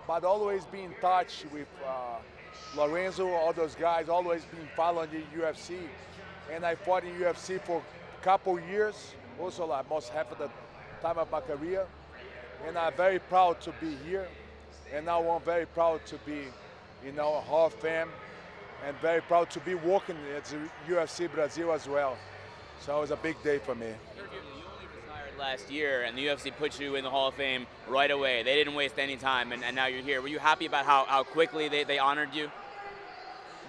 but always be in touch with Lorenzo, all those guys, always been following the UFC. And I fought in UFC for a couple years, also like most half of the time of my career. And I'm very proud to be here. And now I'm very proud to be, Hall of Fame, and very proud to be working at the UFC Brazil as well. So it was a big day for me. You only retired last year, and the UFC put you in the Hall of Fame right away. They didn't waste any time, and now you're here. Were you happy about how quickly they honored you?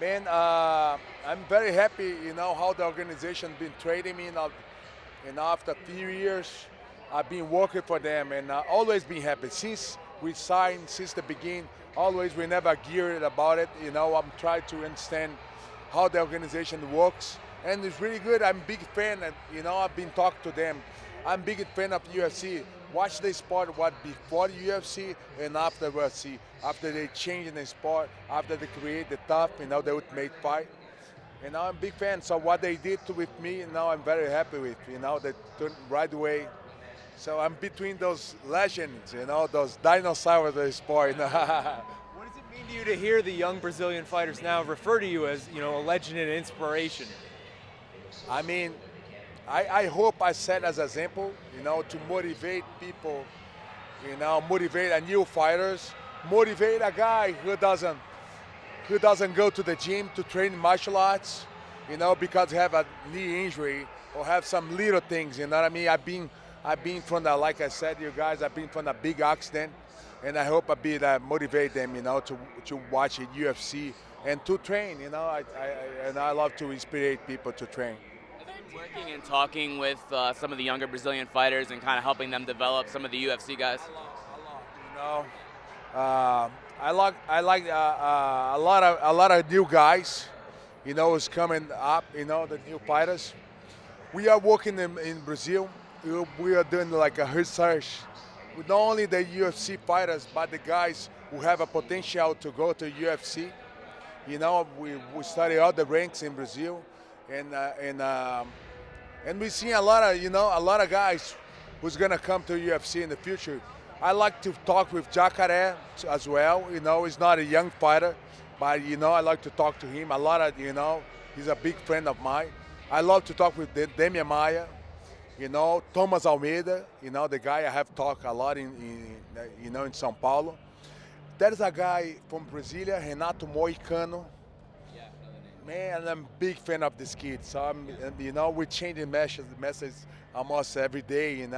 Man, I'm very happy, how the organization been trading me. And after a few years, I've been working for them, and always been happy. Since we signed, since the beginning, always we never geared about it. I'm trying to understand how the organization works, and it's really good. I'm a big fan, and I've been talking to them. I'm a big fan of UFC. Watch the sport what before the UFC and after UFC. After they change the sport, after they create the tough, the ultimate fight. I'm a big fan. So what they did with me, I'm very happy with. They turned right away. So I'm between those legends, those dinosaurs of the sport. What does it mean to you to hear the young Brazilian fighters now refer to you as, a legend and inspiration? I mean, I hope I set as an example, to motivate people, motivate a new fighters, motivate a guy who doesn't go to the gym to train martial arts, because he have a knee injury or have some little things, you know what I mean? I've been from the, like I said, you guys, I've been from a big accident, and I hope I be that motivate them, to watch it, UFC and to train, and I love to inspire people to train. Working and talking with some of the younger Brazilian fighters and kind of helping them develop some of the UFC guys. I like a lot of new guys, is coming up, the new fighters. We are working in Brazil. We are doing like a research with not only the UFC fighters, but the guys who have a potential to go to UFC. We study all the ranks in Brazil, and we see a lot of guys who's gonna come to UFC in the future. I like to talk with Jacaré as well. He's not a young fighter, but I like to talk to him a lot. He's a big friend of mine. I love to talk with Demian Maia. Thomas Almeida. The guy I have talked a lot in São Paulo. There is a guy from Brasilia, Renato Moicano. Man, I'm a big fan of this kid. So we're changing messages almost every day, and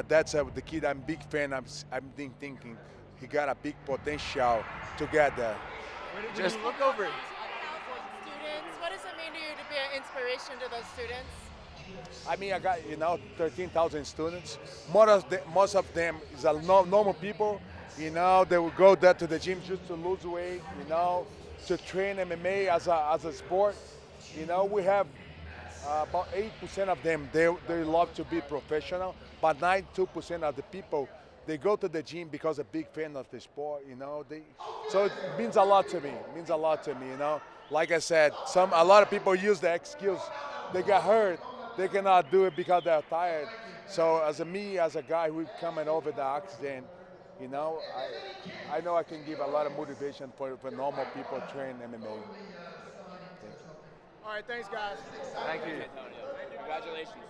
that's the kid I'm a big fan. I've been thinking he got a big potential to get there. Just look over it. Students, what does it mean to you to be an inspiration to those students? I mean, I got 13,000 students. Most of them is normal people. They will go there to the gym just to lose weight. To train MMA as a sport. We have about 8% of them. They love to be professional, but 92% of the people they go to the gym because they're big fan of the sport. So it means a lot to me. It means a lot to me. Like I said, a lot of people use the excuse they got hurt. They cannot do it because they're tired. So as a guy who's coming over the accident, I know I can give a lot of motivation for normal people train MMA. Thank you. All right, thanks, guys. Thank you. Congratulations.